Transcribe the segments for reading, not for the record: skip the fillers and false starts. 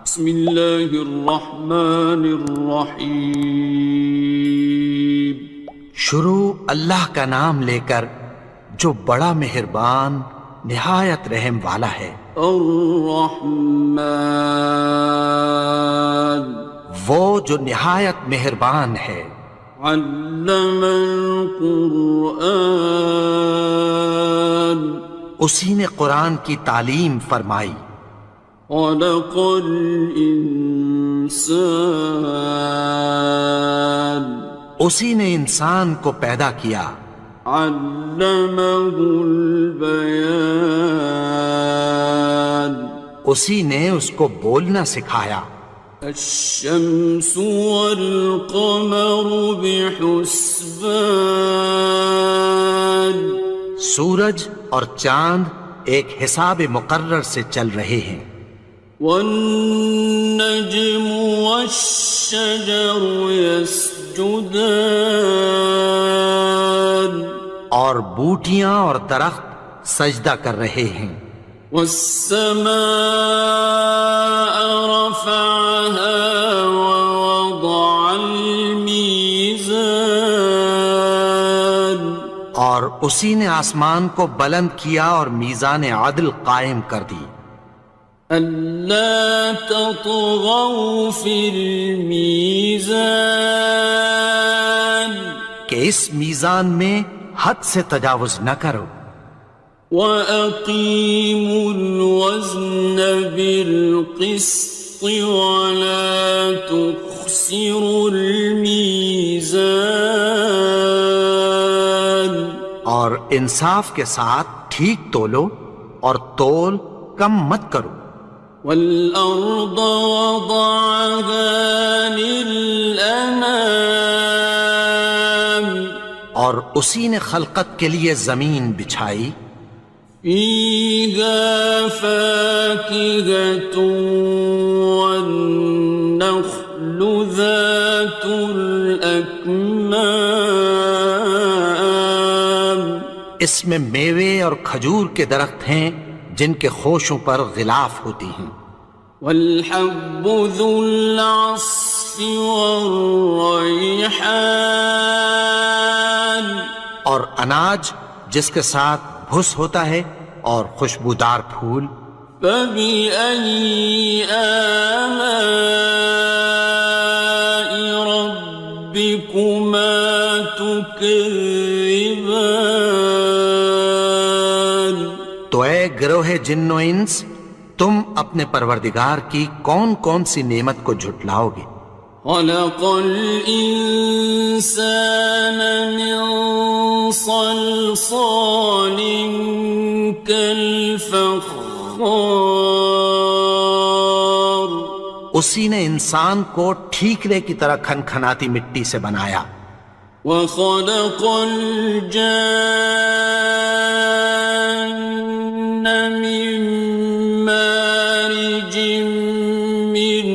بسم اللہ الرحمن الرحیم. شروع اللہ کا نام لے کر جو بڑا مہربان نہایت رحم والا ہے. الرحمن وہ جو نہایت مہربان ہے. علم القرآن اسی نے قرآن کی تعلیم فرمائی. خلق الانسان اسی نے انسان کو پیدا کیا. علمہ البیان اسی نے اس کو بولنا سکھایا. الشمس والقمر بحسبان سورج اور چاند ایک حساب مقرر سے چل رہے ہیں. والنجم والشجر يسجدان اور بوٹیاں اور درخت سجدہ کر رہے ہیں. والسماء رفعها ووضع الميزان اور اسی نے آسمان کو بلند کیا اور میزان عدل قائم کر دی. ألا تطغوا في الميزان کہ اس میزان میں حد سے تجاوز نہ کرو. وَأَقِيمُوا الْوَزْنَ بِالْقِسْطِ وَلَا تُخْسِرُوا الْمِيزَانَ اور انصاف کے ساتھ ٹھیک تولو اور تول کم مت کرو. وَالْأَرْضَ وَضَعَهَا لِلْأَنَامِ اور اسی نے خلقت کے لیے زمین بچھائی. فِيهَا فَاكِهَةٌ وَالنَّخْلُ ذَاتُ الْأَكْمَامِ اس میں میوے اور کھجور کے درخت ہیں جن کے خوشوں پر غلاف ہوتی ہیں. وَالْحَبُّ ذُو الْعَصْفِ وَالرَّيْحَانِ اور اناج جس کے ساتھ بھس ہوتا ہے اور خوشبودار پھول. فَبِأَيِّ آلَاءِ رَبِّكُمَا تُكَذِّبَانِ تو اے گروہ جن و انس تم اپنے پروردگار کی کون کون سی نعمت کو جھٹلاؤ گے. خَلَقَ الْإِنسَانَ مِنْ صَلْصَالٍ كَالْفَخَّارِ اسی نے انسان کو ٹھیکرے کی طرح کھنکھناتی مٹی سے بنایا. وَخَلَقَ الْجَانَّ مِن مَّارِجٍ مِّن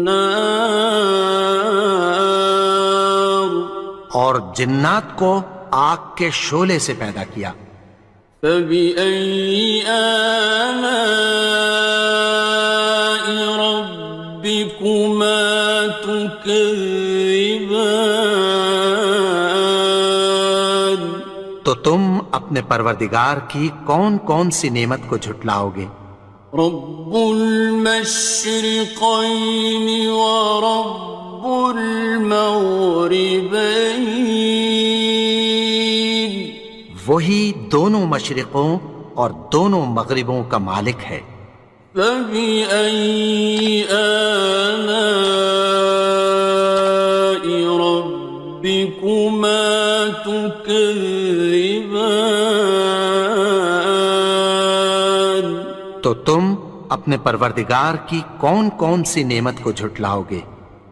نَّارٍ اور جنات کو آگ کے شعلے سے پیدا کیا. فَبِأَيِّ آلَاءِ رَبِّكُمَا تُكَذِّبَانِ تو تم اپنے پروردگار کی کون کون سی نعمت کو جھٹلاؤ گے. رب المشرقين ورب المغربين وہی دونوں مشرقوں اور دونوں مغربوں کا مالک ہے. فبأي آلاء ربكما تكذبان تو تم اپنے پروردگار کی کون کون سی نعمت کو جھٹلاؤ گے.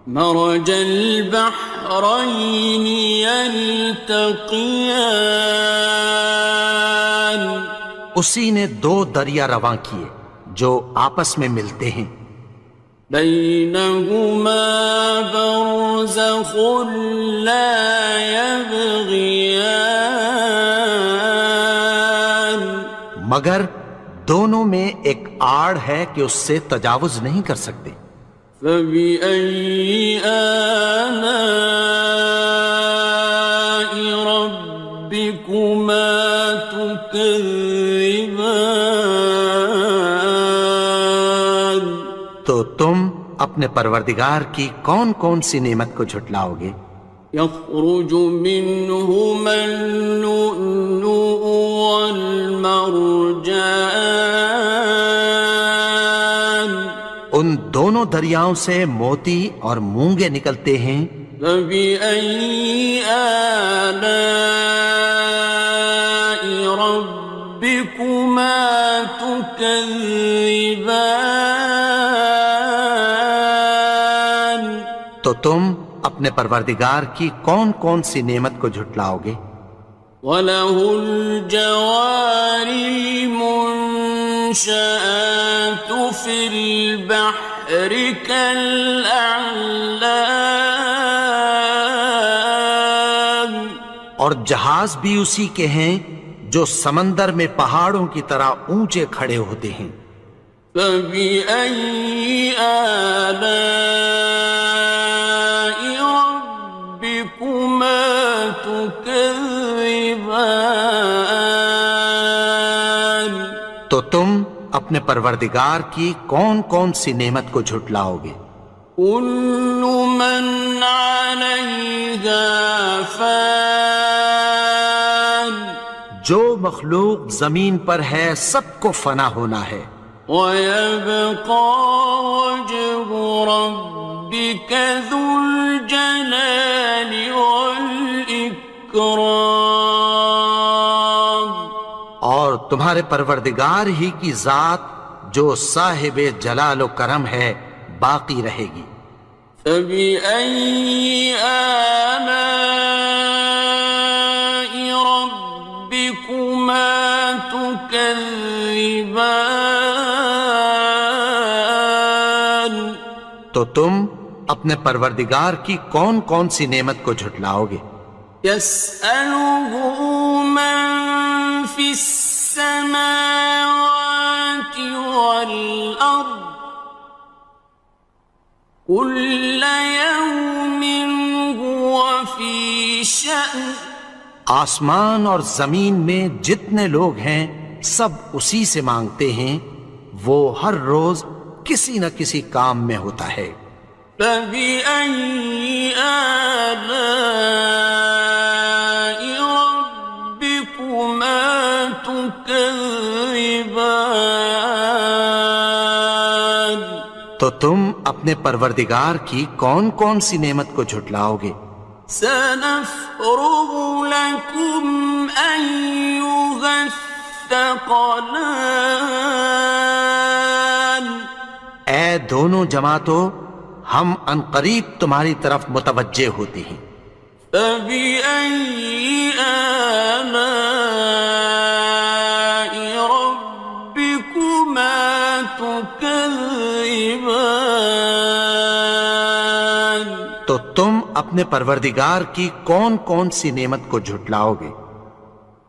مرج البحرين يلتقيان اسی نے دو دریا رواں کیے جو آپس میں ملتے ہیں. بينهما برزخ لا يبغيان مگر دونوں میں ایک آڑ ہے کہ اس سے تجاوز نہیں کر سکتے۔ فبأي آلاء ربكما تكذبان؟ تو تم اپنے پروردگار کی کون کون سی نعمت کو جھٹلاؤ گے؟ يخرج منهما اللؤلؤ والمرجان، ان دونوں دریاؤں سے موتی اور مونگے نکلتے ہیں۔ فبأي آلاء ربكما تكذبان؟ تو تم اپنے پروردگار کی کون کون سی نعمت کو جھٹلاؤ گے؟ وَلَهُ الْجَوَارِ الْمُنشَآتُ فِي الْبَحْرِ كَالْأَعْلَامِ، اور جہاز بھی اسی کے ہیں جو سمندر میں پہاڑوں کی طرح اونچے کھڑے ہوتے ہیں۔ فَبِأَيِّ آلَاءِ رَبِّكُمَا تُكَذِّبَانِ؟ تو تم اپنے پروردگار کی کون کون سی نعمت کو جھٹلاؤ گے؟ كُلُّ مَنْ عَلَيْهَا فَانٍ، جو مخلوق زمین پر ہے سب کو فنا ہونا ہے۔ وَيَبْقَى وَجْهُ رَبِّكَ ذُو الْجَلَالِ وَالْإِكْرَامِ، اور تمہارے پروردگار ہی کی ذات جو صاحب جلال و کرم ہے باقی رہے گی۔ فَبِأَيِّ آلَاءِ رَبِّكُمَا تُكَذِّبَانِ؟ تو تم اپنے پروردگار کی کون کون سی نعمت کو جھٹلاؤ گے؟ يَسْأَلُهُ مَن فِي السَّمَاوَاتِ وَالْأَرْضِ كُلَّ يَوْمٍ هُوَ فِي شَأْنٍ، آسمان اور زمین میں جتنے لوگ ہیں سب اسی سے مانگتے ہیں، وہ ہر روز کسی نہ کسی کام میں ہوتا ہے۔ فَبِأَيِّ آلَاءِ رَبِّكُمَا تُكَذِّبَانِ؟ تو تم اپنے پروردگار کی کون کون سی نعمت کو جھٹلاؤ گے؟ سَنَفْرُغُ لَكُمْ أَيُّهَ الثَّقَلَانِ، اے دونوں جماعتوں، ہم عنقریب تمہاری طرف متوجہ ہوتے ہیں۔ فَبِأَيِّ آلَاءِ رَبِّكُمَا تُكَذِّبَانِ؟ تو تم اپنے پروردگار کی کون کون سی نعمت کو جھٹلاؤ گے؟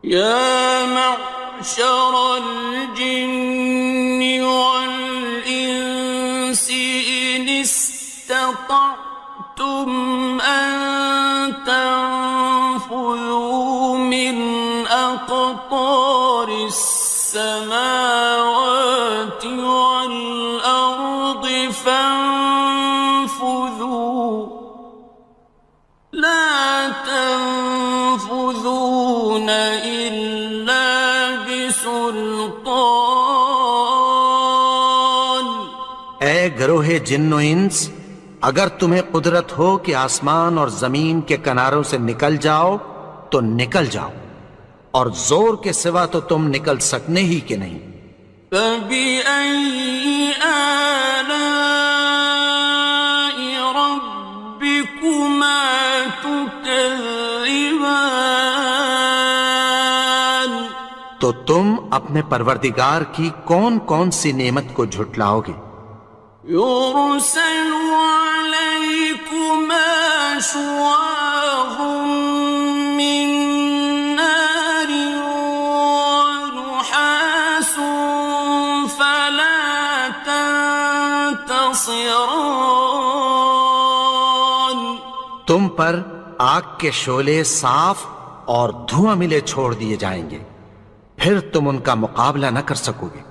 يَا مَعْشَرَ الْجِنِّ وَالْإِنسِ إِنِ اسْتَطَعْتُمْ أَن تَنفُذُوا مِنْ أَقْطَارِ السَّمَاوَاتِ وَالْأَرْضِ فَانفُذُوا لَا تَنفُذُونَ إِلَّا بِسُلْطَانٍ۔ اے گروہ جن و انس، اگر تمہیں قدرت ہو کہ آسمان اور زمین کے کناروں سے نکل جاؤ تو نکل جاؤ، اور زور کے سوا تو تم نکل سکنے ہی کہ نہیں۔ فَبِأَيِّ آلَاءِ رَبِّكُمَا تُكَذِّبَانِ؟ تو تم اپنے پروردگار کی کون کون سی نعمت کو جھٹلاؤ گے؟ يُرْسَلُ عَلَيْكُمَا شُوَاظٌ مِّن نَّارٍ وَنُحَاسٌ فَلَا خاسران. تم پر آگ کے شعلے صاف اور دھواں ملے چھوڑ دیے جائیں گے، پھر تم ان کا مقابلہ نہ کر سکو گے۔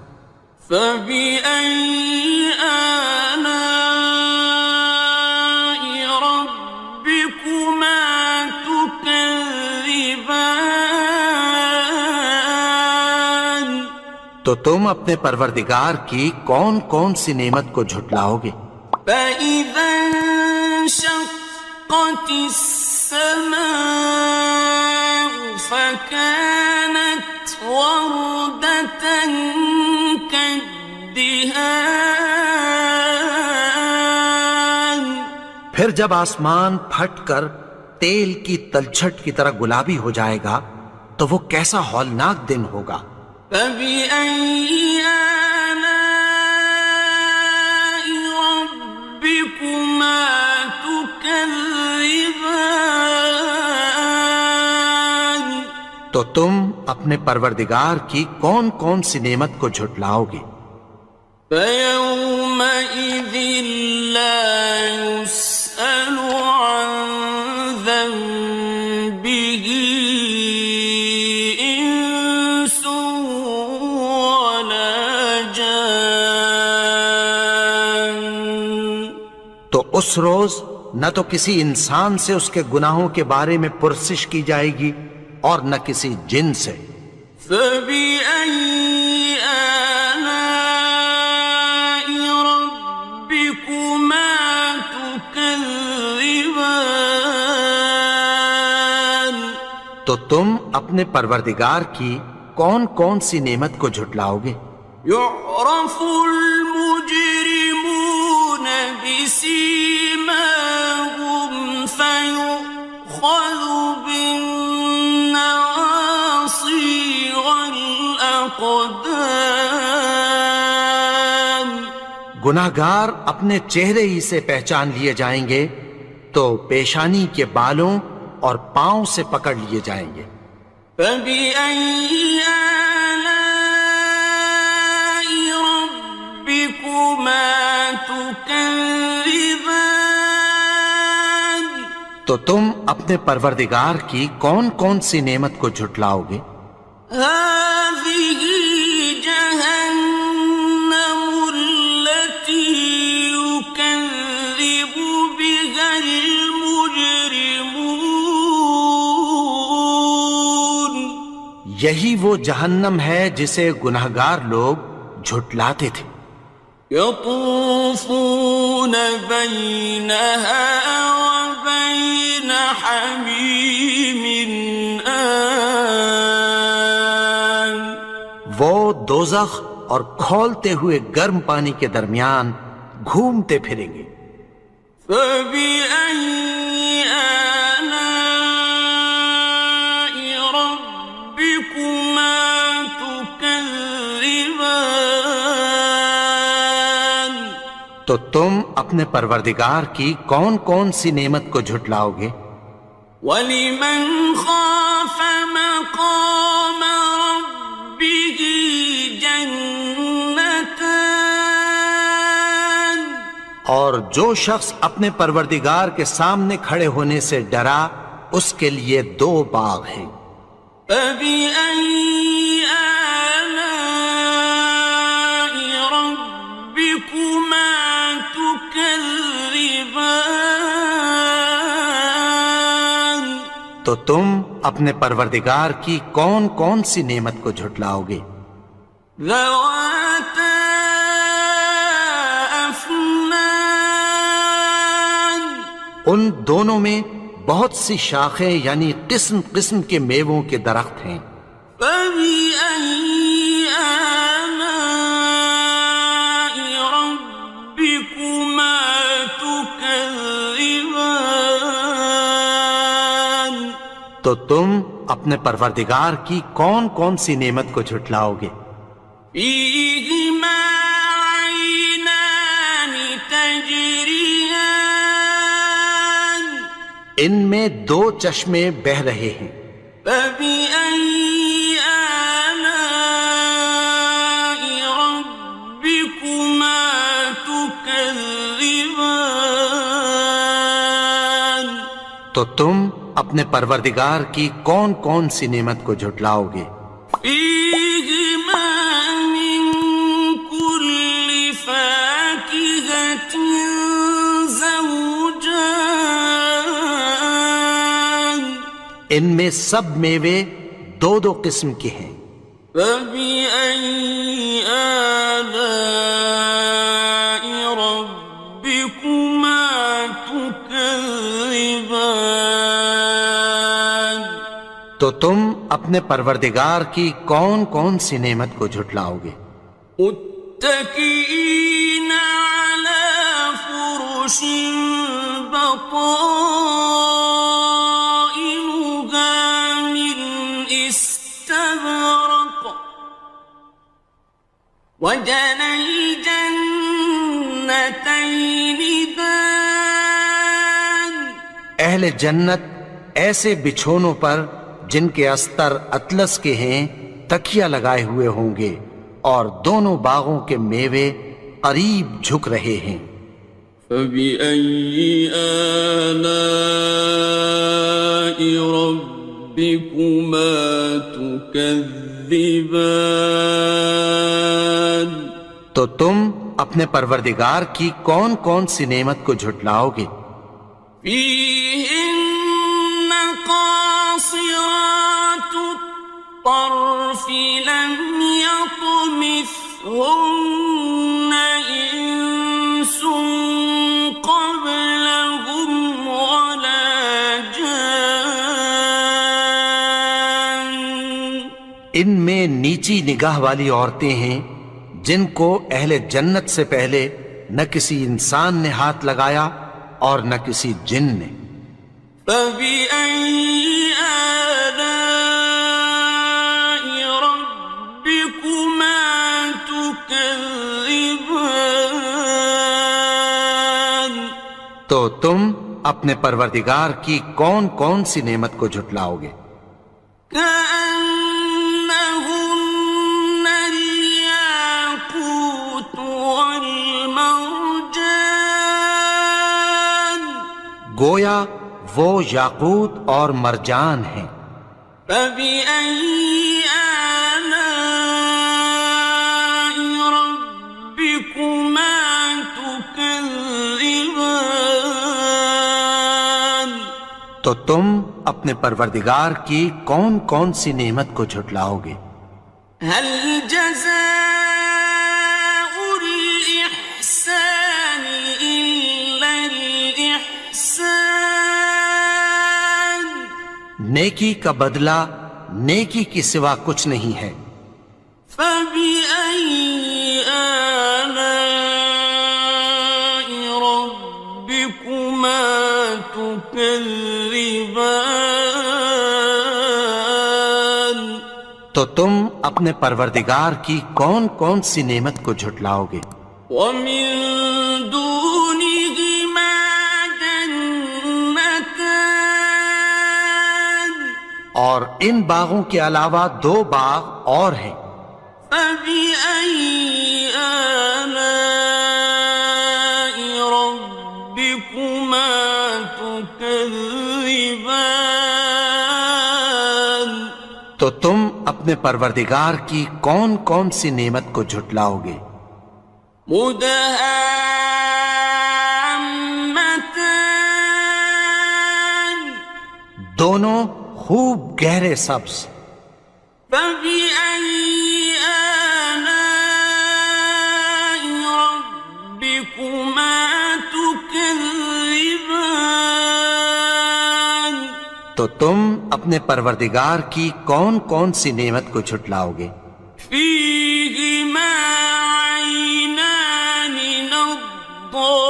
فَبِأَيِّ آلَاءِ رَبِّكُمَا تُكَذِّبَانِ؟ تو تم اپنے پروردگار کی کون کون سی نعمت کو جھٹلاؤ گے؟ فَإِذَا انشَقَّتِ السَّمَاءُ فَكَانَتْ وَرْدَةً كَالدِّهَانِ. پھر جب آسمان پھٹ کر تیل کی تلچھٹ کی طرح گلابی ہو جائے گا تو وہ کیسا ہولناک دن ہوگا۔ فَبِأَيِّ آلَاءِ رَبِّكُمَا تُكَذِّبَانِ؟ تو تم اپنے پروردگار کی کون کون سی نعمت کو جھٹلاؤ گے؟ فَيَوْمَئِذٍ لَا يُسْأَلُ عَنْ ذَنبِهِ إِنسٌ وَلَا جَانٌ. تو اس روز نہ تو کسی انسان سے اس کے گناہوں کے بارے میں پرسش کی جائے گی اور نہ کسی جن سے۔ فَبِأَيِّ آلَاءِ رَبِّكُمَا تُكَذِّبَانِ؟ تو تم اپنے پروردگار کی کون کون سی نعمت کو جھٹلاؤ گے؟ يُعْرَفُ الْمُجْرِمُونَ بِسِيمَاهُمْ فَيُؤْخَذُ بِالنَّوَاصِي وَالْأَقْدَامِ. گناہگار اپنے چہرے ہی سے پہچان لیے جائیں گے تو پیشانی کے بالوں اور پاؤں سے پکڑ لیے جائیں گے۔ فَبِأَيِّ آلَاءِ رَبِّكُمَا تُكَذِّبَانِ؟ تو تم اپنے پروردگار کی کون کون سی نعمت کو جھٹلاؤ گے؟ هَٰذِهِ جَهَنَّمُ الَّتِي يُكَذِّبُ بِهَا الْمُجْرِمُونَ. یہی وہ جہنم ہے جسے گناہگار لوگ جھٹلاتے تھے۔ يَطُوفُونَ بَيْنَهَا وَبَيْنَ حَمِيمٍ آنٍ. وہ دوزخ اور کھولتے ہوئے گرم پانی کے درمیان گھومتے پھریں گے۔ فَبِأَيِّ آلَاءِ رَبِّكُمَا تُكَذِّبَانِ؟ تو تم اپنے پروردگار کی کون کون سی نعمت کو جھٹلاؤ گے؟ وَلِمَنْ خَافَ مَقَامَ رَبِّهِ جَنَّتَانِ. اور جو شخص اپنے پروردگار کے سامنے کھڑے ہونے سے ڈرا اس کے لیے 2 باغ ہیں۔ فَبِأَيِّ آلَاءِ رَبِّكُمَا تُكَذِّبَانِ؟ تو تم اپنے پروردگار کی کون کون سی نعمت کو جھٹلاؤ گے؟ ذَوَاتَا أَفْنَانٍ. ان دونوں میں بہت سی شاخیں یعنی قسم قسم کے میووں کے درخت ہیں۔ فَبِأَيِّ آلَاءِ رَبِّكُمَا تُكَذِّبَانِ؟ تو تم اپنے پروردگار کی کون کون سی نعمت کو جھٹلاؤ گے؟ فِيهِمَا عَيْنَانِ تَجْرِيَانِ. ان میں 2 چشمے بہہ رہے ہیں۔ فَبِأَيِّ آلَاءِ رَبِّكُمَا تُكَذِّبَانِ؟ تكذبان تو تم اپنے پروردگار کی کون کون سی نعمت کو جھٹلاؤ گے؟ فيهما من كل فاكهة زوجان ان میں سب میوے دو دو قسم کے ہیں، فبأي آلاء ربكما تكذبان تو تم اپنے پروردگار کی کون کون سی نعمت کو جھٹلاؤ گے؟ متكئين على فرش بطائنها من استبرق وجنى الجنتين دان اہل جنت ایسے بچھونوں پر جن کے استر اطلس کے ہیں تکیہ لگائے ہوئے ہوں گے، اور دونوں باغوں کے میوے قریب جھک رہے ہیں۔ فبأي آلاء ربكما تكذبان تو تم اپنے پروردگار کی کون کون سی نعمت کو جھٹلاؤ گے؟ فيهن قاصرات الطرف لم يطمثهن إنس قبلهم ولا جان ان میں نیچی نگاہ والی عورتیں ہیں جن کو اہل جنت سے پہلے نہ کسی انسان نے ہاتھ لگایا اور نہ کسی جن نے۔ فبأي آلاء ربكما تكذبان تو تم اپنے پروردگار کی کون کون سی نعمت کو جھٹلاؤ گے؟ كأنهن الياقوت والمرجان گویا وہ یاقوت اور مرجان ہیں۔ فبأي آلاء ربكما تكذبان تو تم اپنے پروردگار کی کون کون سی نعمت کو جھٹلاؤ گے؟ هل جزاء الإحسان إلا الإحسان نیکی کا بدلہ نیکی کی سوا کچھ نہیں ہے۔ فبأي آلاء ربكما تكذبان تو تم اپنے پروردگار کی کون کون سی نعمت کو جھٹلاؤ گے؟ ومن دونهما جنتان اور ان باغوں کے علاوہ دو باغ اور ہیں۔ فبأي آلاء ربكما تكذبان تو تم اپنے پروردگار کی کون کون سی نعمت کو جھٹلاؤ گے؟ مدهامتان دونوں خوب گہرے سبز۔ فبأي آلاء ربكما تكذبان تو تم اپنے پروردگار کی کون کون سی نعمت کو جھٹلاؤ گے؟ فيهما عينان نضاختان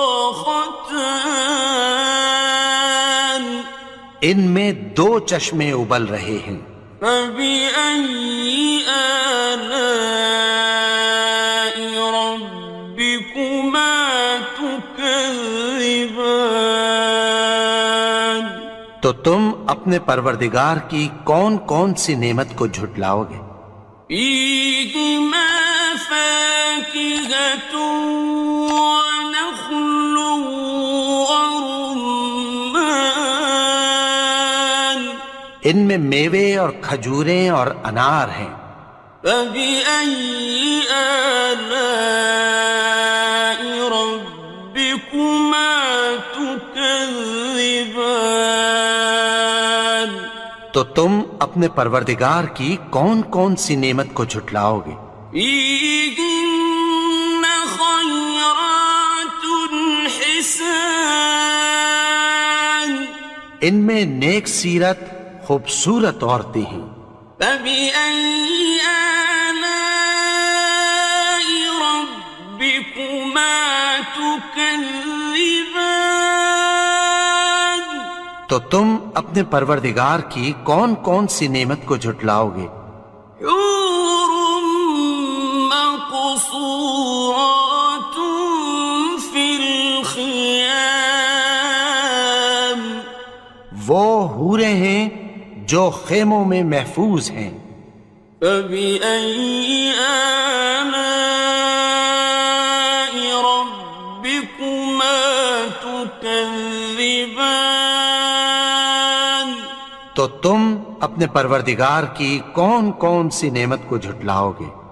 ان میں دو چشمے ابل رہے ہیں۔ فبأي آلاء ربكما تكذبان تو تم اپنے پروردگار کی کون کون سی نعمت کو جھٹلاؤ گے؟ فيهما فاكهة ونخل ان میں میوے اور کھجوریں اور انار ہیں۔ فبأي آلاء ربكما تكذبان؟ تو تم اپنے پروردگار کی کون کون سی نعمت کو جھٹلاؤ گے؟ فيهن خيرات حسان، ان میں نیک سیرت خوبصورت عورتیں ہیں۔ فبأي آلاء ربكما تكذبان؟ تو تم اپنے پروردگار کی کون کون سی نعمت کو جھٹلاؤ گے؟ حور مقصورات في الخيام، وہ حوریں ہیں جو خیموں میں محفوظ ہیں۔ فبأي آلاء ربكما تكذبان؟ تو تم اپنے پروردگار کی کون کون سی نعمت کو جھٹلاؤ گے؟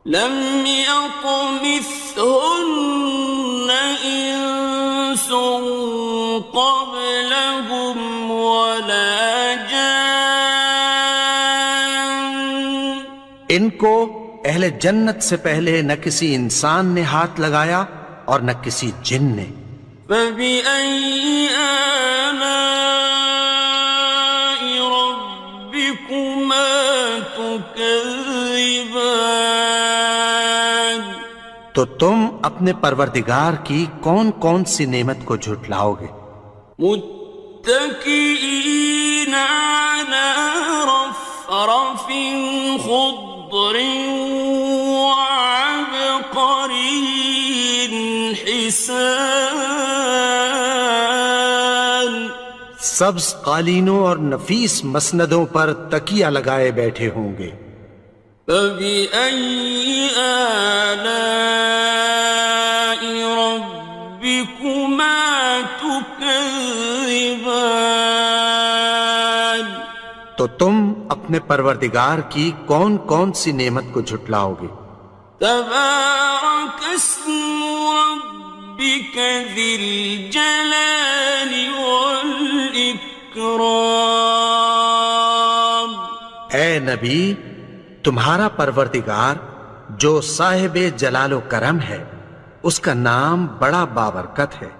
لم يطمثهن إنس قبلهم ولا جان، ان کو اہل جنت سے پہلے نہ کسی انسان نے ہاتھ لگایا اور نہ کسی جن نے۔ فبأي آلاء ربكما تكذبان؟ تو تم اپنے پروردگار کی کون کون سی نعمت کو جھٹلاؤ گے؟ متكئين على رفرف خضر وعبقري حسان، سبز قالینوں اور نفیس مسندوں پر تکیہ لگائے بیٹھے ہوں گے۔ فبأي آلاء ربكما تكذبان؟ تو تم اپنے پروردگار کی کون کون سی نعمت کو جھٹلاؤ گے؟ تبارك اسم ربك ذي الجلال والإكرام۔ اے نبی، تمہارا پروردگار جو صاحب جلال و کرم ہے، اس کا نام بڑا بابرکت ہے۔